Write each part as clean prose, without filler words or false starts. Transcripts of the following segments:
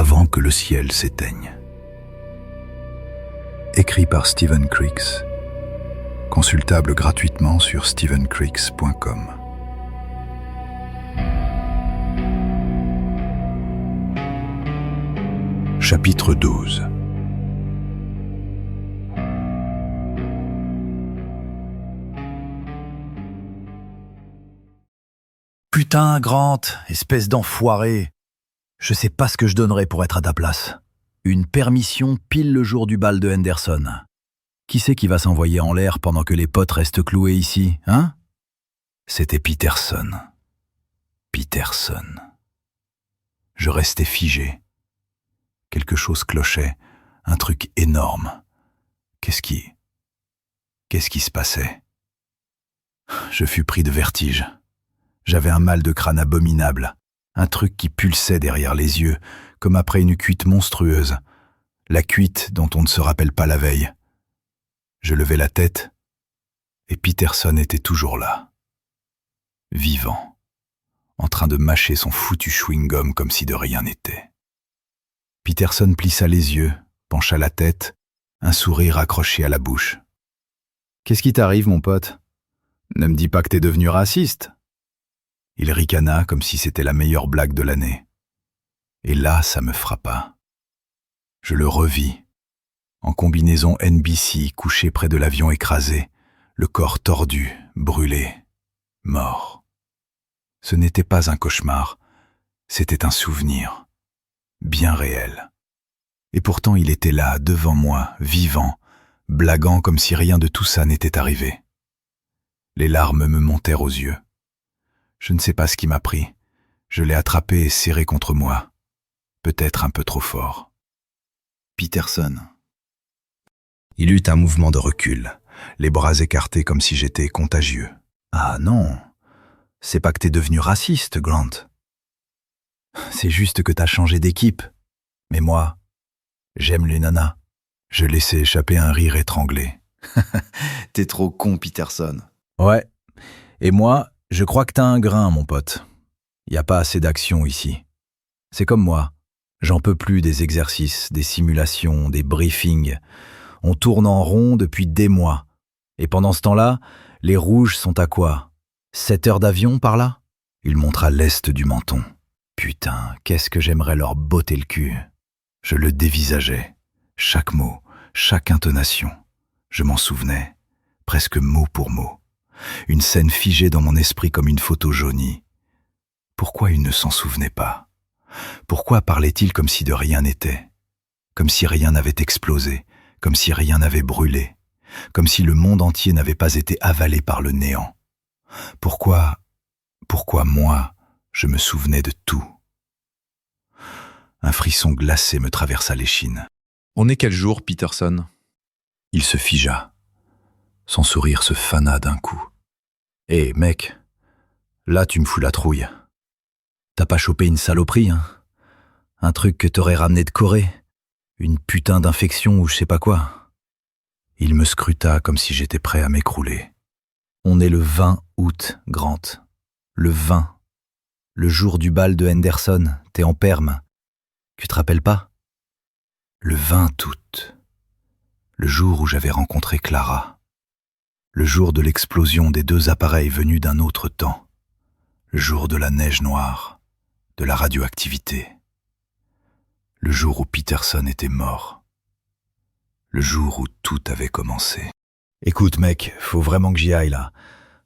avant que le ciel s'éteigne. Écrit par Stephen Creeks, consultable gratuitement sur stephencreeks.com. Chapitre 12. Putain, Grant, espèce d'enfoiré. Je sais pas ce que je donnerais pour être à ta place. Une permission pile le jour du bal de Henderson. Qui c'est qui va s'envoyer en l'air pendant que les potes restent cloués ici, hein? C'était Peterson. Peterson. Je restais figé. Quelque chose clochait, un truc énorme. Qu'est-ce qui se passait? Je fus pris de vertige. J'avais un mal de crâne abominable, un truc qui pulsait derrière les yeux, comme après une cuite monstrueuse, la cuite dont on ne se rappelle pas la veille. Je levai la tête, et Peterson était toujours là, vivant, en train de mâcher son foutu chewing-gum comme si de rien n'était. Peterson plissa les yeux, pencha la tête, un sourire accroché à la bouche. « Qu'est-ce qui t'arrive, mon pote? Ne me dis pas que t'es devenu raciste !» Il ricana comme si c'était la meilleure blague de l'année. Et là, ça me frappa. Je le revis, en combinaison NBC, couché près de l'avion écrasé, le corps tordu, brûlé, mort. Ce n'était pas un cauchemar, c'était un souvenir, bien réel. Et pourtant il était là, devant moi, vivant, blaguant comme si rien de tout ça n'était arrivé. Les larmes me montèrent aux yeux. Je ne sais pas ce qui m'a pris. Je l'ai attrapé et serré contre moi. Peut-être un peu trop fort. Peterson. Il eut un mouvement de recul, les bras écartés comme si j'étais contagieux. Ah non, c'est pas que t'es devenu raciste, Grant. C'est juste que t'as changé d'équipe. Mais moi, j'aime les nanas. Je laissai échapper un rire étranglé. T'es trop con, Peterson. Ouais, et moi, je crois que t'as un grain, mon pote. Y a pas assez d'action ici. C'est comme moi. J'en peux plus des exercices, des simulations, des briefings. On tourne en rond depuis des mois. Et pendant ce temps-là, les rouges sont à quoi? 7 heures d'avion par là? Il montra l'est du menton. Putain, qu'est-ce que j'aimerais leur botter le cul. Je le dévisageais. Chaque mot, chaque intonation. Je m'en souvenais, presque mot pour mot. Une scène figée dans mon esprit comme une photo jaunie. Pourquoi il ne s'en souvenait pas? Pourquoi parlait-il comme si de rien n'était? Comme si rien n'avait explosé, comme si rien n'avait brûlé, comme si le monde entier n'avait pas été avalé par le néant. Pourquoi moi, je me souvenais de tout? Un frisson glacé me traversa l'échine. On est quel jour, Peterson? Il se figea. Son sourire se fana d'un coup. « Hé, mec, là tu me fous la trouille. T'as pas chopé une saloperie, hein? Un truc que t'aurais ramené de Corée? Une putain d'infection ou je sais pas quoi ?» Il me scruta comme si j'étais prêt à m'écrouler. « On est le 20 août, Grant. Le 20. Le jour du bal de Henderson, t'es en perme. Tu te rappelles pas? Le 20 août. Le jour où j'avais rencontré Clara. Le jour de l'explosion des 2 appareils venus d'un autre temps. Le jour de la neige noire, de la radioactivité. Le jour où Peterson était mort. Le jour où tout avait commencé. « Écoute mec, faut vraiment que j'y aille là.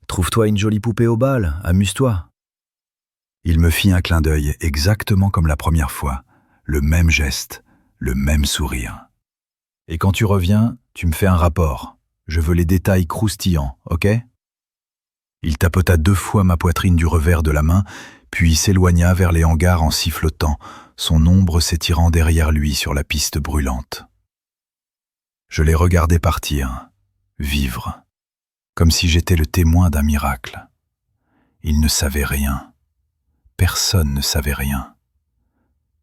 Trouve-toi une jolie poupée au bal, amuse-toi. » Il me fit un clin d'œil exactement comme la première fois. Le même geste, le même sourire. « Et quand tu reviens, tu me fais un rapport. Je veux les détails croustillants, ok ?» Il tapota 2 fois ma poitrine du revers de la main, puis s'éloigna vers les hangars en sifflotant, son ombre s'étirant derrière lui sur la piste brûlante. Je les regardais partir, vivre, comme si j'étais le témoin d'un miracle. Ils ne savaient rien. Personne ne savait rien.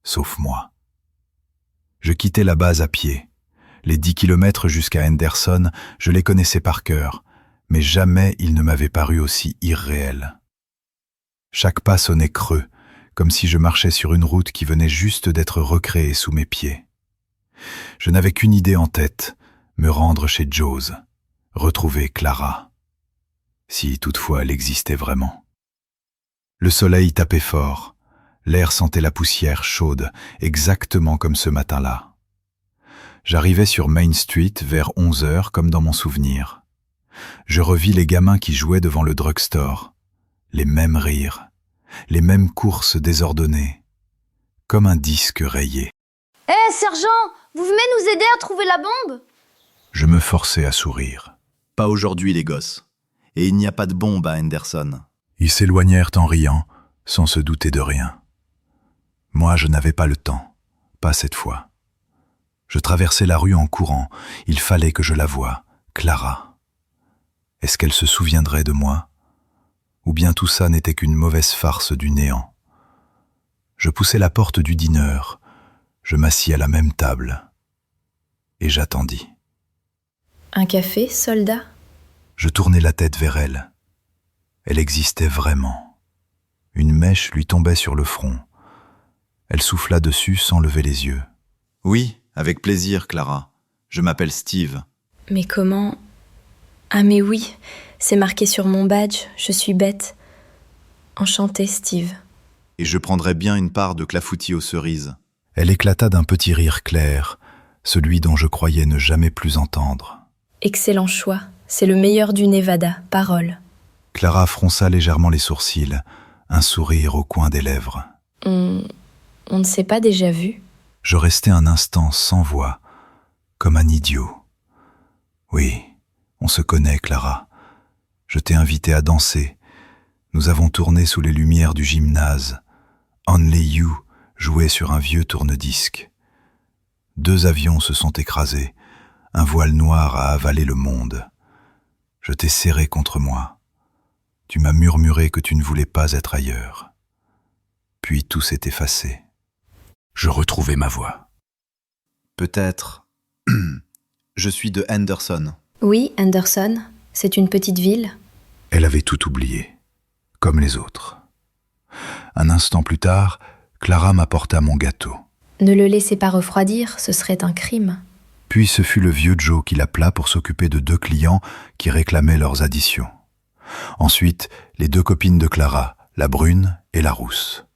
Sauf moi. Je quittai la base à pied. Les 10 kilomètres jusqu'à Henderson, je les connaissais par cœur, mais jamais ils ne m'avaient paru aussi irréels. Chaque pas sonnait creux, comme si je marchais sur une route qui venait juste d'être recréée sous mes pieds. Je n'avais qu'une idée en tête, me rendre chez Joe's, retrouver Clara, si toutefois elle existait vraiment. Le soleil tapait fort, l'air sentait la poussière chaude, exactement comme ce matin-là. J'arrivais sur Main Street vers 11h comme dans mon souvenir. Je revis les gamins qui jouaient devant le drugstore, les mêmes rires, les mêmes courses désordonnées, comme un disque rayé. Hé, sergent, vous venez nous aider à trouver la bombe ? Je me forçais à sourire. Pas aujourd'hui, les gosses. Et il n'y a pas de bombe à Henderson. Ils s'éloignèrent en riant, sans se douter de rien. Moi, je n'avais pas le temps, pas cette fois. Je traversais la rue en courant, il fallait que je la voie, Clara. Est-ce qu'elle se souviendrait de moi ? Ou bien tout ça n'était qu'une mauvaise farce du néant ? Je poussai la porte du dîner, je m'assis à la même table, et j'attendis. Un café, soldat ? Je tournai la tête vers elle. Elle existait vraiment. Une mèche lui tombait sur le front. Elle souffla dessus sans lever les yeux. Oui, avec plaisir, Clara. Je m'appelle Steve. Mais comment ? Ah mais oui, c'est marqué sur mon badge, je suis bête. Enchantée, Steve. Et je prendrais bien une part de clafoutis aux cerises. Elle éclata d'un petit rire clair, celui dont je croyais ne jamais plus entendre. Excellent choix, c'est le meilleur du Nevada, parole. Clara fronça légèrement les sourcils, un sourire au coin des lèvres. On ne s'est pas déjà vu ? Je restai un instant sans voix, comme un idiot. Oui, on se connaît, Clara. Je t'ai invité à danser. Nous avons tourné sous les lumières du gymnase. Only You jouait sur un vieux tourne-disque. 2 avions se sont écrasés. Un voile noir a avalé le monde. Je t'ai serré contre moi. Tu m'as murmuré que tu ne voulais pas être ailleurs. Puis tout s'est effacé. Je retrouvai ma voix. Peut-être. Je suis de Henderson. Oui, Henderson, c'est une petite ville. Elle avait tout oublié, comme les autres. Un instant plus tard, Clara m'apporta mon gâteau. Ne le laissez pas refroidir, ce serait un crime. Puis ce fut le vieux Joe qui l'appela pour s'occuper de 2 clients qui réclamaient leurs additions. Ensuite, les 2 copines de Clara, la brune et la rousse.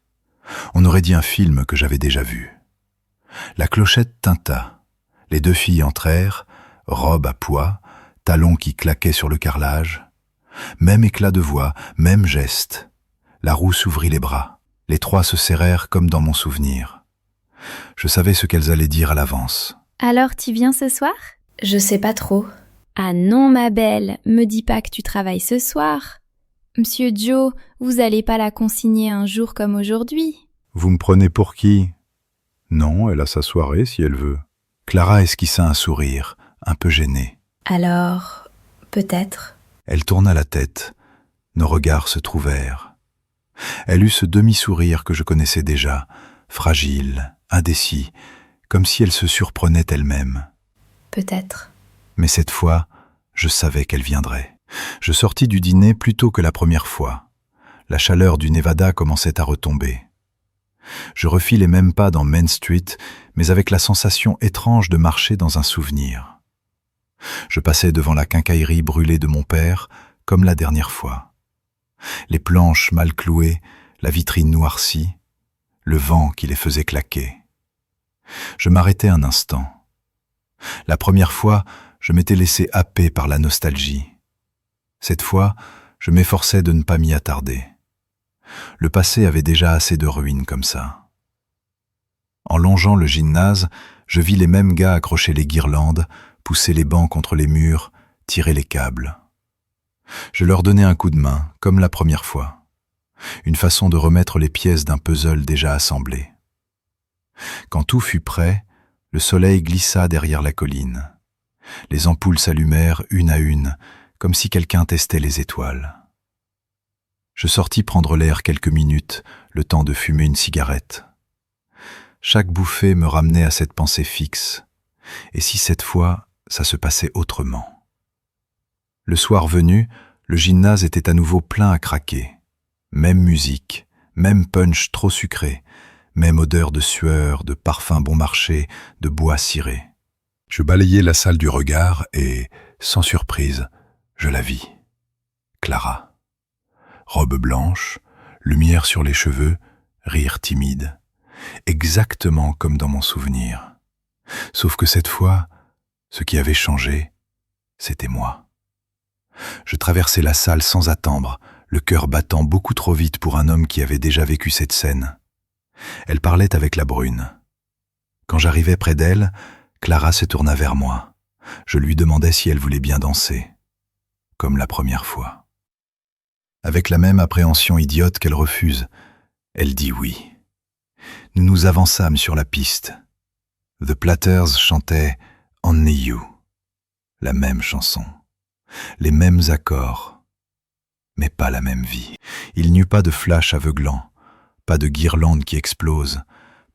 On aurait dit un film que j'avais déjà vu. La clochette tinta. Les 2 filles entrèrent, robe à pois, talons qui claquaient sur le carrelage. Même éclat de voix, même geste. La rousse ouvrit les bras. Les 3 se serrèrent comme dans mon souvenir. Je savais ce qu'elles allaient dire à l'avance. Alors, tu viens ce soir ? Je sais pas trop. Ah non, ma belle, me dis pas que tu travailles ce soir. Monsieur Joe, vous allez pas la consigner un jour comme aujourd'hui. Vous me prenez pour qui ? Non, elle a sa soirée si elle veut. Clara esquissa un sourire, un peu gêné. Alors, peut-être. Elle tourna la tête. Nos regards se trouvèrent. Elle eut ce demi-sourire que je connaissais déjà, fragile, indécis, comme si elle se surprenait elle-même. Peut-être. Mais cette fois, je savais qu'elle viendrait. Je sortis du dîner plus tôt que la première fois. La chaleur du Nevada commençait à retomber. Je refis les mêmes pas dans Main Street, mais avec la sensation étrange de marcher dans un souvenir. Je passais devant la quincaillerie brûlée de mon père, comme la dernière fois. Les planches mal clouées, la vitrine noircie, le vent qui les faisait claquer. Je m'arrêtai un instant. La première fois, je m'étais laissé happer par la nostalgie. Cette fois, je m'efforçais de ne pas m'y attarder. Le passé avait déjà assez de ruines comme ça. En longeant le gymnase, je vis les mêmes gars accrocher les guirlandes, pousser les bancs contre les murs, tirer les câbles. Je leur donnai un coup de main, comme la première fois. Une façon de remettre les pièces d'un puzzle déjà assemblé. Quand tout fut prêt, le soleil glissa derrière la colline. Les ampoules s'allumèrent une à une, comme si quelqu'un testait les étoiles. Je sortis prendre l'air quelques minutes, le temps de fumer une cigarette. Chaque bouffée me ramenait à cette pensée fixe. Et si cette fois, ça se passait autrement ? Le soir venu, le gymnase était à nouveau plein à craquer. Même musique, Même punch trop sucré, même odeur de sueur, de parfum bon marché, de bois ciré. Je balayai la salle du regard et, sans surprise, je la vis. Clara. Robe blanche, lumière sur les cheveux, rire timide. Exactement comme dans mon souvenir. Sauf que cette fois, ce qui avait changé, c'était moi. Je traversai la salle sans attendre, le cœur battant beaucoup trop vite pour un homme qui avait déjà vécu cette scène. Elle parlait avec la brune. Quand j'arrivai près d'elle, Clara se tourna vers moi. Je lui demandai si elle voulait bien danser, comme la première fois. Avec la même appréhension idiote qu'elle refuse, elle dit oui. Nous nous avançâmes sur la piste. The Platters chantait « Only You », la même chanson, les mêmes accords, mais pas la même vie. Il n'y eut pas de flash aveuglant, pas de guirlande qui explose,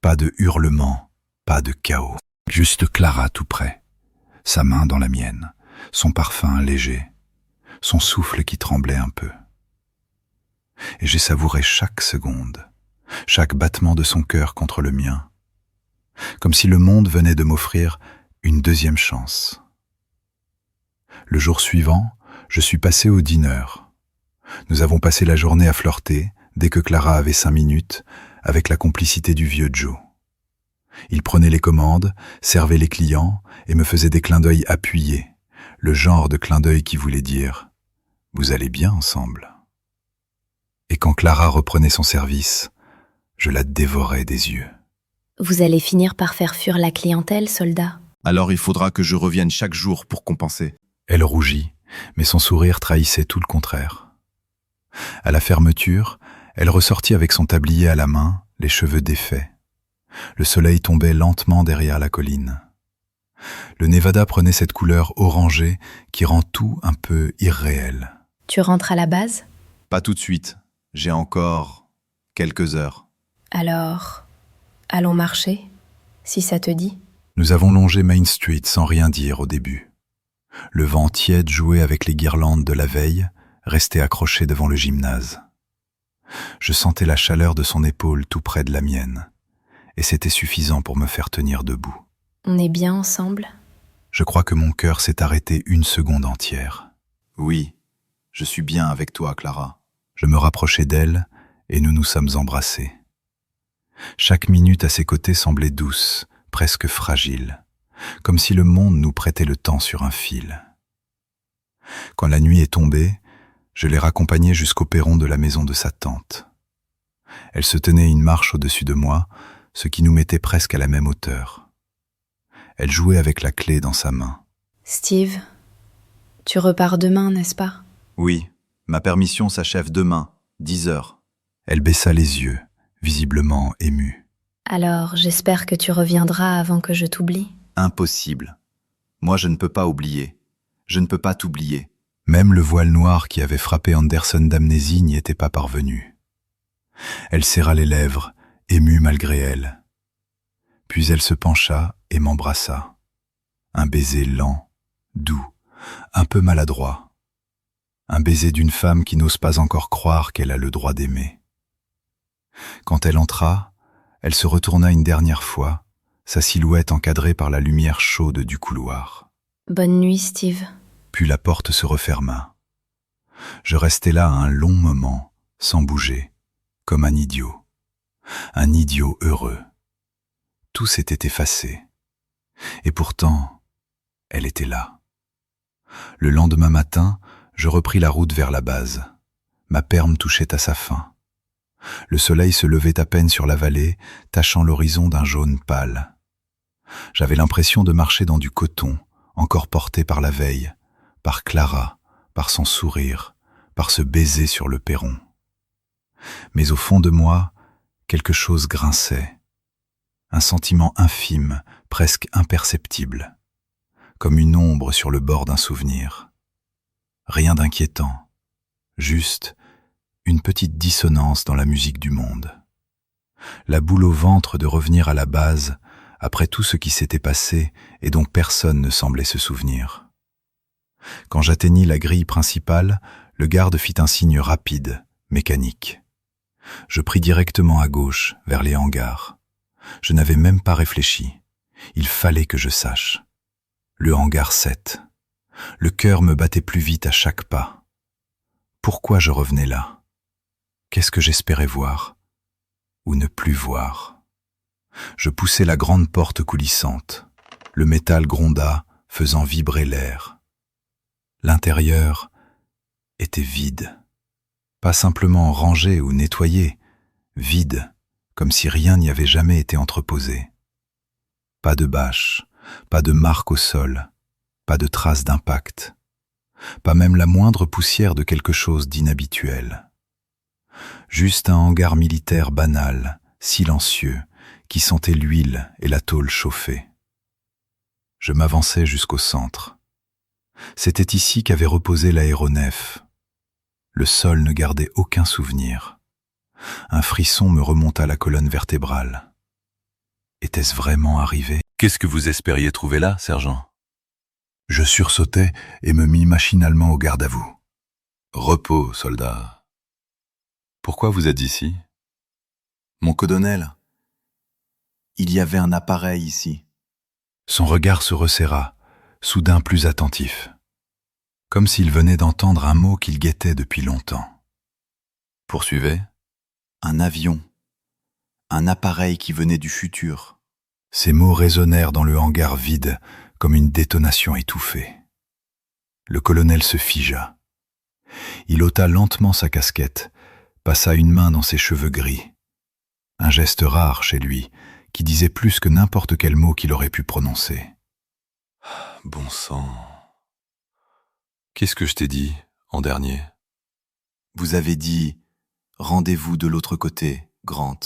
pas de hurlements, pas de chaos. Juste Clara tout près, sa main dans la mienne, son parfum léger, son souffle qui tremblait un peu. Et j'ai savouré chaque seconde, chaque battement de son cœur contre le mien, comme si le monde venait de m'offrir une deuxième chance. Le jour suivant, je suis passé au dîner. Nous avons passé la journée à flirter, dès que Clara avait 5 minutes, avec la complicité du vieux Joe. Il prenait les commandes, servait les clients et me faisait des clins d'œil appuyés, le genre de clin d'œil qui voulait dire « Vous allez bien ensemble ». Et quand Clara reprenait son service, je la dévorais des yeux. Vous allez finir par faire fuir la clientèle, soldat. Alors il faudra que je revienne chaque jour pour compenser. Elle rougit, mais son sourire trahissait tout le contraire. À la fermeture, elle ressortit avec son tablier à la main, les cheveux défaits. Le soleil tombait lentement derrière la colline. Le Nevada prenait cette couleur orangée qui rend tout un peu irréel. Tu rentres à la base? Pas tout de suite. J'ai encore quelques heures. Alors, allons marcher, si ça te dit. Nous avons longé Main Street sans rien dire au début. Le vent tiède jouait avec les guirlandes de la veille, resté accroché devant le gymnase. Je sentais la chaleur de son épaule tout près de la mienne, et c'était suffisant pour me faire tenir debout. On est bien ensemble? Je crois que mon cœur s'est arrêté une seconde entière. Oui, je suis bien avec toi, Clara. Je me rapprochai d'elle, et nous nous sommes embrassés. Chaque minute à ses côtés semblait douce, presque fragile, comme si le monde nous prêtait le temps sur un fil. Quand la nuit est tombée, je l'ai raccompagnée jusqu'au perron de la maison de sa tante. Elle se tenait une marche au-dessus de moi, ce qui nous mettait presque à la même hauteur. Elle jouait avec la clé dans sa main. Steve, tu repars demain, n'est-ce pas? Oui, ma permission s'achève demain, 10 heures. Elle baissa les yeux, visiblement émue. Alors, j'espère que tu reviendras avant que je t'oublie. Impossible. Moi, je ne peux pas oublier. Je ne peux pas t'oublier. Même le voile noir qui avait frappé Anderson d'amnésie n'y était pas parvenu. Elle serra les lèvres, émue malgré elle. Puis elle se pencha et m'embrassa. Un baiser lent, doux, un peu maladroit. Un baiser d'une femme qui n'ose pas encore croire qu'elle a le droit d'aimer. Quand elle entra, elle se retourna une dernière fois, sa silhouette encadrée par la lumière chaude du couloir. Bonne nuit, Steve. Puis la porte se referma. Je restai là un long moment, sans bouger, comme un idiot heureux. Tout s'était effacé. Et pourtant, elle était là. Le lendemain matin, je repris la route vers la base. Ma perme touchait à sa fin. Le soleil se levait à peine sur la vallée, tachant l'horizon d'un jaune pâle. J'avais l'impression de marcher dans du coton, encore porté par la veille, par Clara, par son sourire, par ce baiser sur le perron. Mais au fond de moi, quelque chose grinçait. Un sentiment infime, presque imperceptible, comme une ombre sur le bord d'un souvenir. Rien d'inquiétant, juste une petite dissonance dans la musique du monde. La boule au ventre de revenir à la base, après tout ce qui s'était passé et dont personne ne semblait se souvenir. Quand j'atteignis la grille principale, le garde fit un signe rapide, mécanique. Je pris directement à gauche, vers les hangars. Je n'avais même pas réfléchi. Il fallait que je sache. Le hangar 7. Le cœur me battait plus vite à chaque pas. Pourquoi je revenais là? Qu'est-ce que j'espérais voir? Ou ne plus voir? Je poussai la grande porte coulissante. Le métal gronda, faisant vibrer l'air. L'intérieur était vide. Pas simplement rangé ou nettoyé, vide, comme si rien n'y avait jamais été entreposé. Pas de bâche, pas de marque au sol, pas de traces d'impact, pas même la moindre poussière de quelque chose d'inhabituel. Juste un hangar militaire banal, silencieux, qui sentait l'huile et la tôle chauffée. Je m'avançai jusqu'au centre. C'était ici qu'avait reposé l'aéronef. Le sol ne gardait aucun souvenir. Un frisson me remonta la colonne vertébrale. Était-ce vraiment arrivé? Qu'est-ce que vous espériez trouver là, sergent? Je sursautai et me mis machinalement au garde à vous. Repos, soldat. Pourquoi vous êtes ici? Mon colonel, il y avait un appareil ici. Son regard se resserra, soudain plus attentif, comme s'il venait d'entendre un mot qu'il guettait depuis longtemps. Poursuivez. Un avion. Un appareil qui venait du futur. Ces mots résonnèrent dans le hangar vide comme une détonation étouffée. Le colonel se figea. Il ôta lentement sa casquette, passa une main dans ses cheveux gris. Un geste rare chez lui, qui disait plus que n'importe quel mot qu'il aurait pu prononcer. Bon sang. Qu'est-ce que je t'ai dit en dernier? Vous avez dit « Rendez-vous de l'autre côté, Grant ».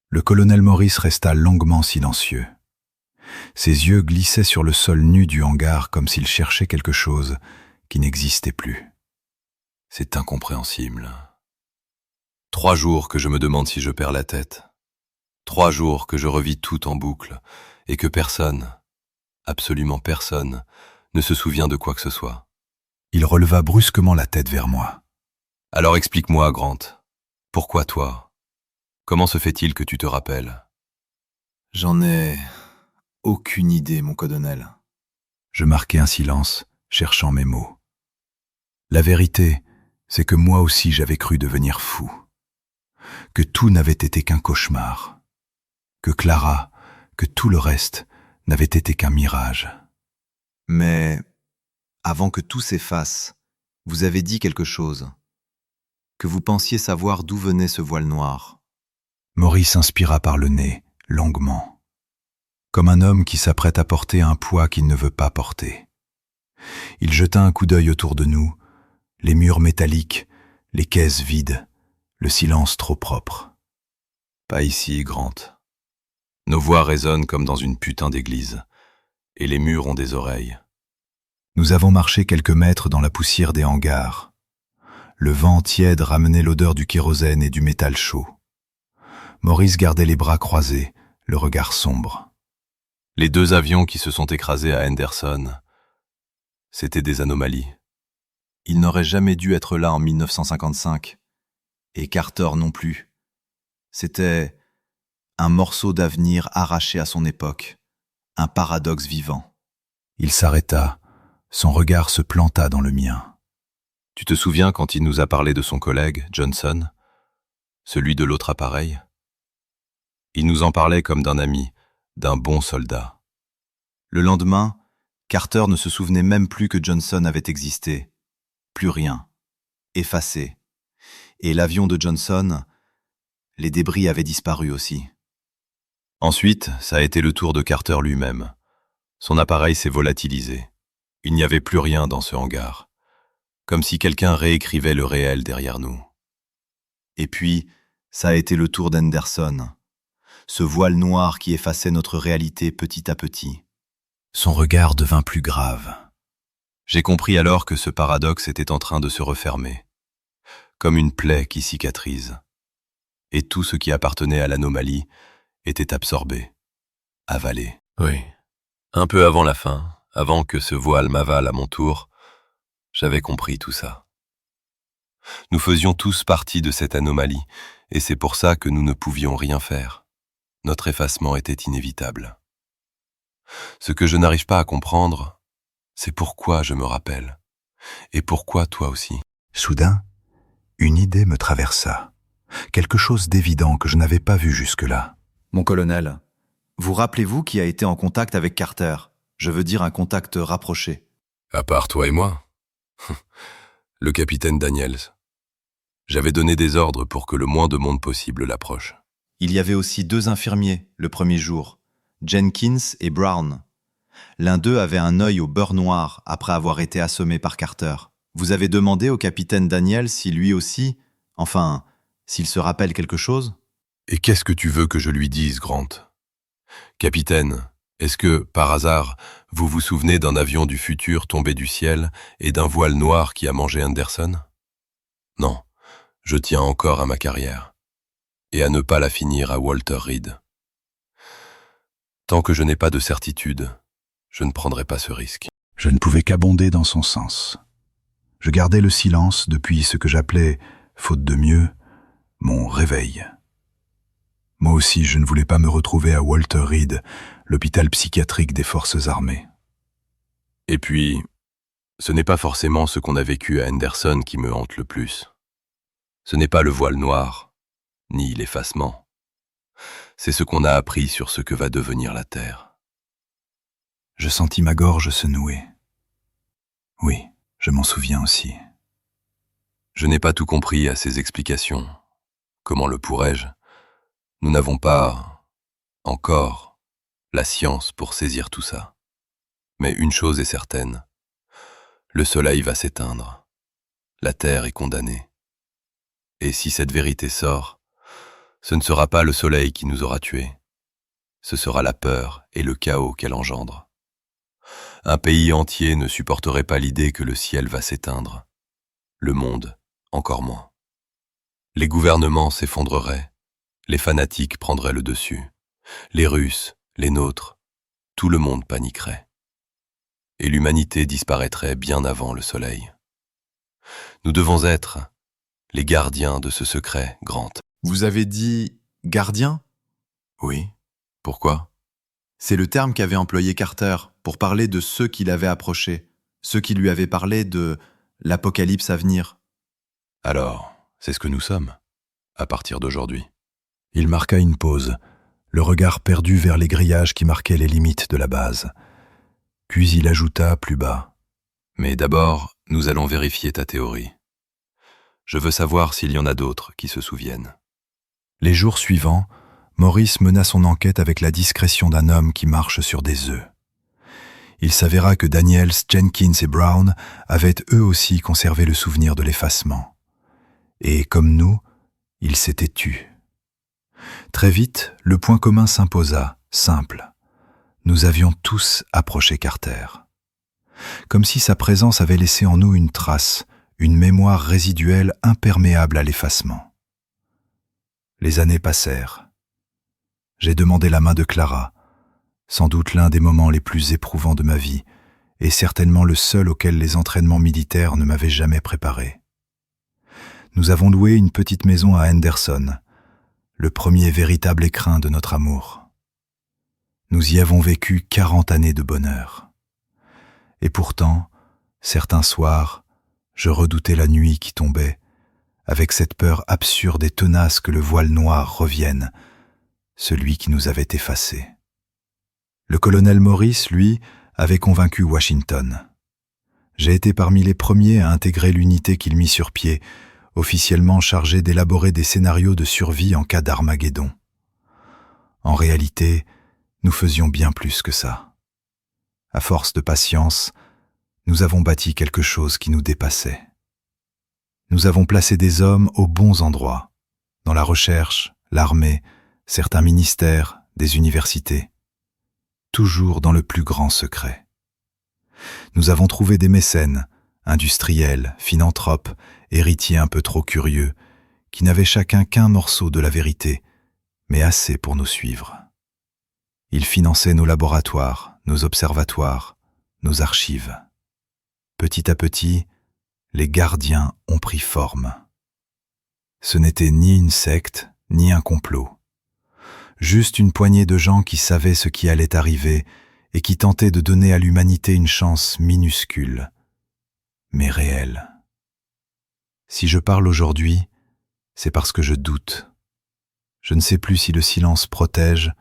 Le colonel Morris resta longuement silencieux. Ses yeux glissaient sur le sol nu du hangar comme s'il cherchait quelque chose qui n'existait plus. C'est incompréhensible. 3 jours que je me demande si je perds la tête. 3 jours que je revis tout en boucle et que personne, absolument personne, ne se souvient de quoi que ce soit. Il releva brusquement la tête vers moi. Alors explique-moi, Grant. Pourquoi toi? Comment se fait-il que tu te rappelles? J'en ai aucune idée, mon colonel. Je marquai un silence, cherchant mes mots. La vérité, c'est que moi aussi j'avais cru devenir fou. Que tout n'avait été qu'un cauchemar. Que Clara, que tout le reste, n'avait été qu'un mirage. Mais, avant que tout s'efface, vous avez dit quelque chose. Que vous pensiez savoir d'où venait ce voile noir. Maurice inspira par le nez, longuement. Comme un homme qui s'apprête à porter un poids qu'il ne veut pas porter. Il jeta un coup d'œil autour de nous, les murs métalliques, les caisses vides, le silence trop propre. Pas ici, Grant. Nos voix résonnent comme dans une putain d'église, et les murs ont des oreilles. Nous avons marché quelques mètres dans la poussière des hangars. Le vent tiède ramenait l'odeur du kérosène et du métal chaud. Maurice gardait les bras croisés, le regard sombre. Les 2 avions qui se sont écrasés à Henderson, c'étaient des anomalies. Ils n'auraient jamais dû être là en 1955. Et Carter non plus. C'était un morceau d'avenir arraché à son époque, un paradoxe vivant. Il s'arrêta, son regard se planta dans le mien. Tu te souviens quand il nous a parlé de son collègue, Johnson, celui de l'autre appareil? Il nous en parlait comme d'un ami, d'un bon soldat. Le lendemain, Carter ne se souvenait même plus que Johnson avait existé. Plus rien. Effacé. Et l'avion de Johnson, les débris avaient disparu aussi. Ensuite, ça a été le tour de Carter lui-même. Son appareil s'est volatilisé. Il n'y avait plus rien dans ce hangar. Comme si quelqu'un réécrivait le réel derrière nous. Et puis, ça a été le tour d'Henderson. Ce voile noir qui effaçait notre réalité petit à petit. Son regard devint plus grave. J'ai compris alors que ce paradoxe était en train de se refermer, comme une plaie qui cicatrise. Et tout ce qui appartenait à l'anomalie était absorbé, avalé. Oui, un peu avant la fin, avant que ce voile m'avale à mon tour, j'avais compris tout ça. Nous faisions tous partie de cette anomalie, Et c'est pour ça que nous ne pouvions rien faire. Notre effacement était inévitable. Ce que je n'arrive pas à comprendre, c'est pourquoi je me rappelle. Et pourquoi toi aussi. Soudain, une idée me traversa. Quelque chose d'évident que je n'avais pas vu jusque-là. Mon colonel, vous rappelez-vous qui a été en contact avec Carter? Je veux dire un contact rapproché. À part toi et moi. Le capitaine Daniels. J'avais donné des ordres pour que le moins de monde possible l'approche. Il y avait aussi 2 infirmiers, le premier jour, Jenkins et Brown. L'un d'eux avait un œil au beurre noir après avoir été assommé par Carter. Vous avez demandé au capitaine Daniels si lui aussi, enfin, s'il se rappelle quelque chose? Et qu'est-ce que tu veux que je lui dise, Grant? Capitaine, est-ce que, par hasard, vous vous souvenez d'un avion du futur tombé du ciel et d'un voile noir qui a mangé Anderson? Non, je tiens encore à ma carrière, et à ne pas la finir à Walter Reed. Tant que je n'ai pas de certitude, je ne prendrai pas ce risque. Je ne pouvais qu'abonder dans son sens. Je gardais le silence depuis ce que j'appelais, faute de mieux, mon réveil. Moi aussi, je ne voulais pas me retrouver à Walter Reed, l'hôpital psychiatrique des forces armées. Et puis, ce n'est pas forcément ce qu'on a vécu à Anderson qui me hante le plus. Ce n'est pas le voile noir, ni l'effacement. C'est ce qu'on a appris sur ce que va devenir la Terre. Je sentis ma gorge se nouer. Oui, je m'en souviens aussi. Je n'ai pas tout compris à ces explications. Comment le pourrais-je? Nous n'avons pas, encore, la science pour saisir tout ça. Mais une chose est certaine. Le soleil va s'éteindre. La Terre est condamnée. Et si cette vérité sort, ce ne sera pas le soleil qui nous aura tués. Ce sera la peur et le chaos qu'elle engendre. Un pays entier ne supporterait pas l'idée que le ciel va s'éteindre. Le monde, encore moins. Les gouvernements s'effondreraient. Les fanatiques prendraient le dessus. Les Russes, les nôtres, tout le monde paniquerait. Et l'humanité disparaîtrait bien avant le soleil. Nous devons être les gardiens de ce secret, Grant. Vous avez dit « gardien » ? Oui. Pourquoi? C'est le terme qu'avait employé Carter pour parler de ceux qui l'avaient approché, ceux qui lui avaient parlé de l'apocalypse à venir. Alors, c'est ce que nous sommes, à partir d'aujourd'hui. Il marqua une pause, le regard perdu vers les grillages qui marquaient les limites de la base. Puis il ajouta plus bas. Mais d'abord, nous allons vérifier ta théorie. Je veux savoir s'il y en a d'autres qui se souviennent. Les jours suivants, Maurice mena son enquête avec la discrétion d'un homme qui marche sur des œufs. Il s'avéra que Daniels, Jenkins et Brown avaient eux aussi conservé le souvenir de l'effacement. Et comme nous, ils s'étaient tus. Très vite, le point commun s'imposa, simple. Nous avions tous approché Carter. Comme si sa présence avait laissé en nous une trace, une mémoire résiduelle imperméable à l'effacement. Les années passèrent. J'ai demandé la main de Clara, sans doute l'un des moments les plus éprouvants de ma vie, et certainement le seul auquel les entraînements militaires ne m'avaient jamais préparé. Nous avons loué une petite maison à Henderson, le premier véritable écrin de notre amour. Nous y avons vécu 40 années de bonheur. Et pourtant, certains soirs, je redoutais la nuit qui tombait, avec cette peur absurde et tenace que le voile noir revienne, celui qui nous avait effacés. Le colonel Maurice, lui, avait convaincu Washington. J'ai été parmi les premiers à intégrer l'unité qu'il mit sur pied, officiellement chargée d'élaborer des scénarios de survie en cas d'Armageddon. En réalité, nous faisions bien plus que ça. À force de patience, nous avons bâti quelque chose qui nous dépassait. Nous avons placé des hommes aux bons endroits, dans la recherche, l'armée, certains ministères, des universités, toujours dans le plus grand secret. Nous avons trouvé des mécènes, industriels, philanthropes, héritiers un peu trop curieux, qui n'avaient chacun qu'un morceau de la vérité, mais assez pour nous suivre. Ils finançaient nos laboratoires, nos observatoires, nos archives. Petit à petit, les gardiens ont pris forme. Ce n'était ni une secte, ni un complot. Juste une poignée de gens qui savaient ce qui allait arriver et qui tentaient de donner à l'humanité une chance minuscule, mais réelle. Si je parle aujourd'hui, c'est parce que je doute. Je ne sais plus si le silence protège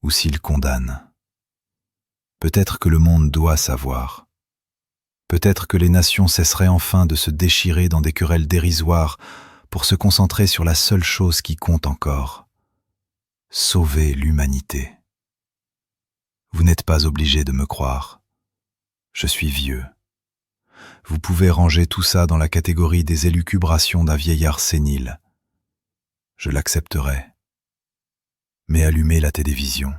ou s'il condamne. Peut-être que le monde doit savoir. Peut-être que les nations cesseraient enfin de se déchirer dans des querelles dérisoires pour se concentrer sur la seule chose qui compte encore: sauver l'humanité. Vous n'êtes pas obligé de me croire. Je suis vieux. Vous pouvez ranger tout ça dans la catégorie des élucubrations d'un vieillard sénile. Je l'accepterai. Mais allumez la télévision.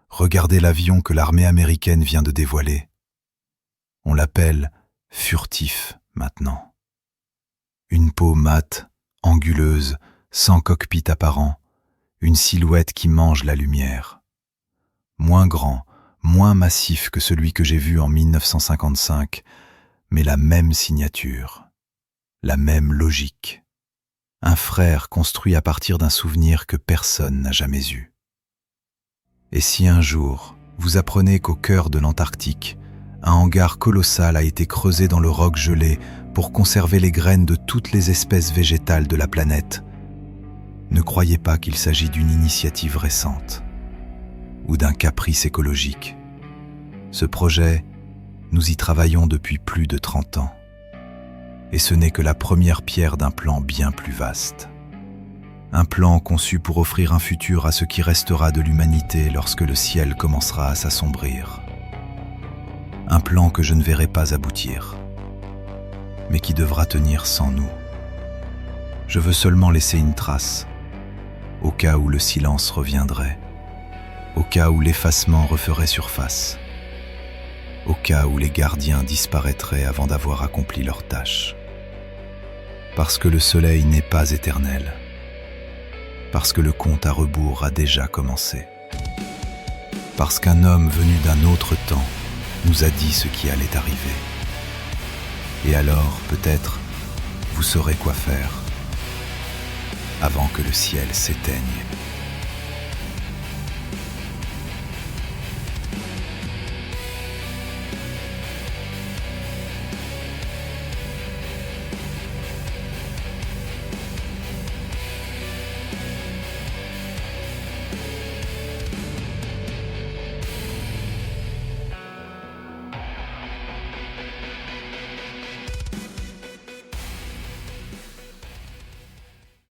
Regardez l'avion que l'armée américaine vient de dévoiler. On l'appelle furtif maintenant. Une peau mate, anguleuse, sans cockpit apparent, une silhouette qui mange la lumière. Moins grand, moins massif que celui que j'ai vu en 1955, mais la même signature, la même logique. Un frère construit à partir d'un souvenir que personne n'a jamais eu. Et si un jour, vous apprenez qu'au cœur de l'Antarctique, un hangar colossal a été creusé dans le roc gelé pour conserver les graines de toutes les espèces végétales de la planète, ne croyez pas qu'il s'agit d'une initiative récente ou d'un caprice écologique. Ce projet, nous y travaillons depuis plus de 30 ans. Et ce n'est que la première pierre d'un plan bien plus vaste. Un plan conçu pour offrir un futur à ce qui restera de l'humanité lorsque le ciel commencera à s'assombrir. Un plan que je ne verrai pas aboutir, mais qui devra tenir sans nous. Je veux seulement laisser une trace, au cas où le silence reviendrait, au cas où l'effacement referait surface, au cas où les gardiens disparaîtraient avant d'avoir accompli leur tâche. Parce que le soleil n'est pas éternel, parce que le compte à rebours a déjà commencé, parce qu'un homme venu d'un autre temps nous a dit ce qui allait arriver. Et alors, peut-être, vous saurez quoi faire avant que le ciel s'éteigne.